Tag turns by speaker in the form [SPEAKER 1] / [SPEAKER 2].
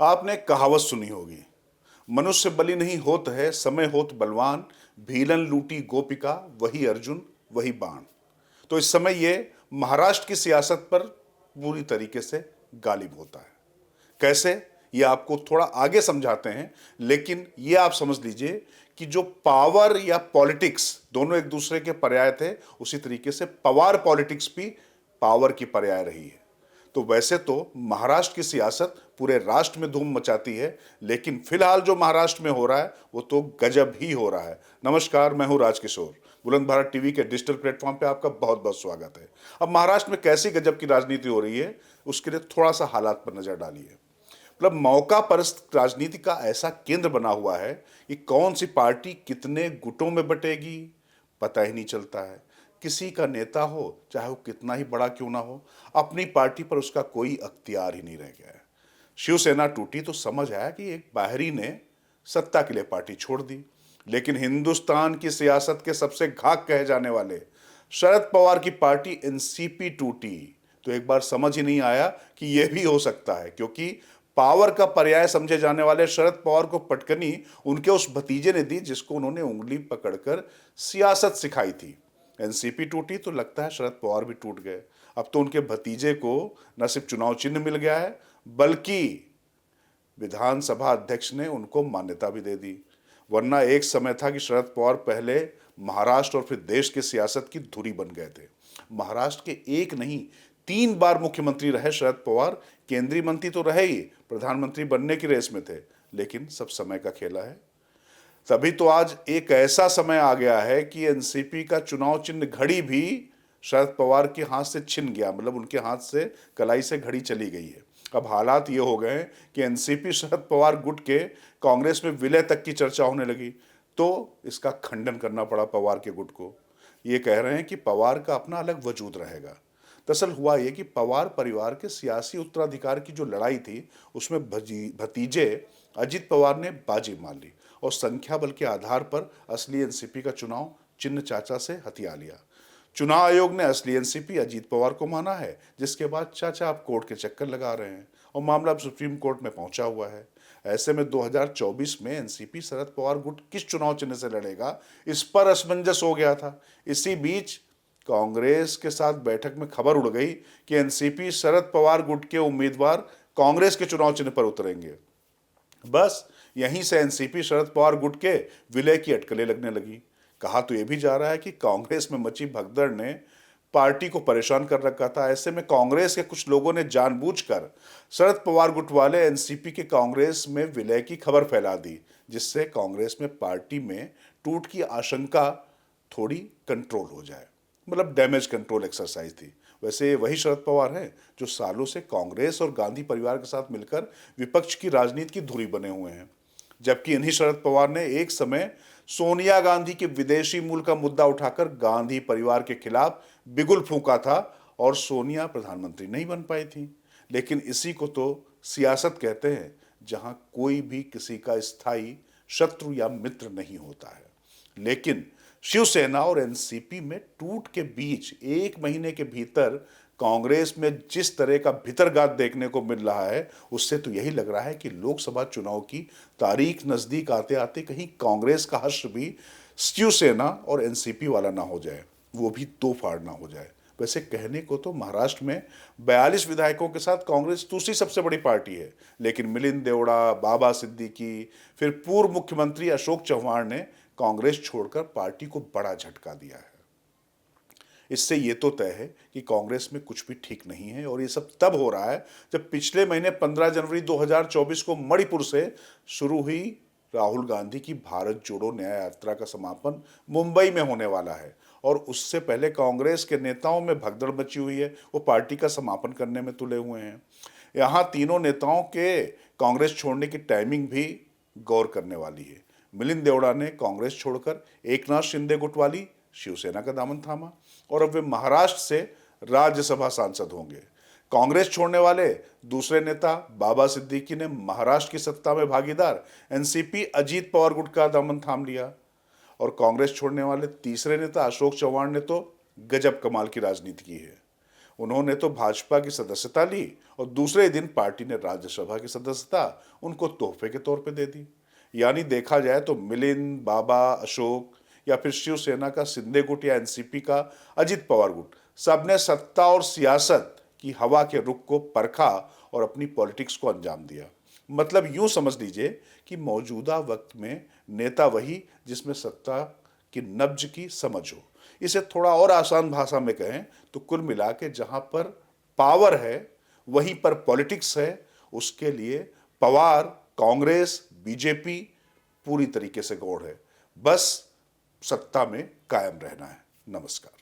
[SPEAKER 1] आपने एक कहावत सुनी होगी, मनुष्य बलि नहीं होत है, समय होत बलवान, भीलन लूटी गोपिका, वही अर्जुन वही बाण। तो इस समय ये महाराष्ट्र की सियासत पर पूरी तरीके से गालिब होता है। कैसे, ये आपको थोड़ा आगे समझाते हैं, लेकिन ये आप समझ लीजिए कि जो पावर या पॉलिटिक्स दोनों एक दूसरे के पर्याय थे, उसी तरीके से पवार पॉलिटिक्स भी पावर की पर्याय रही है। तो वैसे तो महाराष्ट्र की सियासत पूरे राष्ट्र में धूम मचाती है, लेकिन फिलहाल जो महाराष्ट्र में हो रहा है वो तो गजब ही हो रहा है। नमस्कार, मैं हूं राजकिशोर। बुलंद भारत टीवी के डिजिटल प्लेटफॉर्म पे आपका बहुत बहुत स्वागत है। अब महाराष्ट्र में कैसी गजब की राजनीति हो रही है, उसके लिए थोड़ा सा हालात पर नजर डालिए। मतलब मौका परस्त राजनीति का ऐसा केंद्र बना हुआ है कि कौन सी पार्टी कितने गुटों में बटेगी पता ही नहीं चलता है। किसी का नेता हो, चाहे वो कितना ही बड़ा क्यों ना हो, अपनी पार्टी पर उसका कोई अख्तियार ही नहीं रह गया है। शिवसेना टूटी तो समझ आया कि एक बाहरी ने सत्ता के लिए पार्टी छोड़ दी, लेकिन हिंदुस्तान की सियासत के सबसे घाक कहे जाने वाले शरद पवार की पार्टी एनसीपी टूटी तो एक बार समझ ही नहीं आया कि यह भी हो सकता है, क्योंकि पावर का पर्याय समझे जाने वाले शरद पवार को पटकनी उनके उस भतीजे ने दी जिसको उन्होंने उंगली पकड़कर सियासत सिखाई थी। एनसीपी टूटी तो लगता है शरद पवार भी टूट गए। अब तो उनके भतीजे को न सिर्फ चुनाव चिन्ह मिल गया है, बल्कि विधानसभा अध्यक्ष ने उनको मान्यता भी दे दी। वरना एक समय था कि शरद पवार पहले महाराष्ट्र और फिर देश की सियासत की धुरी बन गए थे। महाराष्ट्र के एक नहीं 3 बार मुख्यमंत्री रहे शरद पवार। केंद्रीय मंत्री तो रहे ही, प्रधानमंत्री बनने की रेस में थे, लेकिन सब समय का खेला है। तभी तो आज एक ऐसा समय आ गया है कि एनसीपी का चुनाव चिन्ह घड़ी भी शरद पवार के हाथ से छिन गया, मतलब उनके हाथ से कलाई से घड़ी चली गई है। अब हालात ये हो गए हैं कि एनसीपी शरद पवार गुट के कांग्रेस में विलय तक की चर्चा होने लगी, तो इसका खंडन करना पड़ा पवार के गुट को। ये कह रहे हैं कि पवार का अपना अलग वजूद रहेगा। दरअसल हुआ ये कि पवार परिवार के सियासी उत्तराधिकार की जो लड़ाई थी, उसमें भतीजे अजित पवार ने बाजी मार ली और संख्या बल के आधार पर असली एनसीपी का चुनाव चिन्ह चाचा से हथिया लिया। चुनाव आयोग ने असली एनसीपी अजीत पवार को माना है, जिसके बाद चाचा अब कोर्ट के चक्कर लगा रहे हैं और मामला अब सुप्रीम कोर्ट में पहुंचा हुआ है। ऐसे में 2024 में एनसीपी शरद पवार गुट किस चुनाव चिन्ह से लड़ेगा, इस पर असमंजस हो गया था। इसी बीच कांग्रेस के साथ बैठक में खबर उड़ गई कि एनसीपी शरद पवार गुट के उम्मीदवार कांग्रेस के चुनाव चिन्ह पर उतरेंगे। बस यहीं से एनसीपी शरद पवार गुट के विलय की अटकलें लगने लगी। कहा तो यह भी जा रहा है कि कांग्रेस में मची भगदड़ ने पार्टी को परेशान कर रखा था। ऐसे में कांग्रेस के कुछ लोगों ने जानबूझकर शरद पवार गुट वाले एनसीपी के कांग्रेस में विलय की खबर फैला दी, जिससे कांग्रेस में पार्टी में टूट की आशंका थोड़ी कंट्रोल हो जाए। मतलब डैमेज कंट्रोल एक्सरसाइज थी। वैसे वही शरद पवार हैं जो सालों से कांग्रेस और गांधी परिवार के साथ मिलकर विपक्ष की राजनीति की धुरी बने हुए हैं। जबकि इन्हीं शरद पवार ने एक समय सोनिया गांधी के विदेशी मूल का मुद्दा उठाकर गांधी परिवार के खिलाफ बिगुल फूंका था और सोनिया प्रधानमंत्री नहीं बन पाई थी। लेकिन इसी को तो सियासत कहते हैं, जहां कोई भी किसी का स्थायी शत्रु या मित्र नहीं होता है। लेकिन शिवसेना और एनसीपी में टूट के बीच 1 महीने के भीतर कांग्रेस में जिस तरह का भीतरघात देखने को मिल रहा है, उससे तो यही लग रहा है कि लोकसभा चुनाव की तारीख नजदीक आते आते कहीं कांग्रेस का हश्र भी शिवसेना और एनसीपी वाला ना हो जाए, वो भी दो फाड़ ना हो जाए। वैसे कहने को तो महाराष्ट्र में 42 विधायकों के साथ कांग्रेस दूसरी सबसे बड़ी पार्टी है, लेकिन मिलिंद देवड़ा, बाबा सिद्दीकी, फिर पूर्व मुख्यमंत्री अशोक चव्हाण ने कांग्रेस छोड़कर पार्टी को बड़ा झटका दिया है। इससे यह तो तय है कि कांग्रेस में कुछ भी ठीक नहीं है, और ये सब तब हो रहा है जब पिछले महीने 15 जनवरी 2024 को मणिपुर से शुरू हुई राहुल गांधी की भारत जोड़ो न्याय यात्रा का समापन मुंबई में होने वाला है, और उससे पहले कांग्रेस के नेताओं में भगदड़ मची हुई है। वो पार्टी का समापन करने में तुले हुए हैं। यहाँ तीनों नेताओं के कांग्रेस छोड़ने की टाइमिंग भी गौर करने वाली है। मिलिंद देवड़ा ने कांग्रेस छोड़कर एकनाथ शिंदे गुट वाली शिवसेना का दामन थामा, और अब वे महाराष्ट्र से राज्यसभा सांसद होंगे। कांग्रेस छोड़ने वाले दूसरे नेता बाबा सिद्दीकी ने महाराष्ट्र की सत्ता में भागीदार एनसीपी अजीत पवार गुट का दामन थाम लिया, और कांग्रेस छोड़ने वाले तीसरे नेता अशोक चव्हाण ने तो गजब कमाल की राजनीति की है। उन्होंने तो भाजपा की सदस्यता ली और दूसरे दिन पार्टी ने राज्यसभा की सदस्यता उनको तोहफे के तौर पे दे दी। यानी देखा जाए तो मिलिंद, बाबा, अशोक या फिर शिवसेना का शिंदे गुट या एनसीपी का अजित पवार गुट, सबने सत्ता और सियासत की हवा के रुख को परखा और अपनी पॉलिटिक्स को अंजाम दिया। मतलब यूं समझ लीजिए कि मौजूदा वक्त में नेता वही जिसमें सत्ता की नब्ज की समझ हो। इसे थोड़ा और आसान भाषा में कहें तो कुल मिला के जहां पर पावर है वहीं पर पॉलिटिक्स है। उसके लिए पवार, कांग्रेस, बीजेपी पूरी तरीके से गौड़ है। बस सत्ता में कायम रहना है। नमस्कार।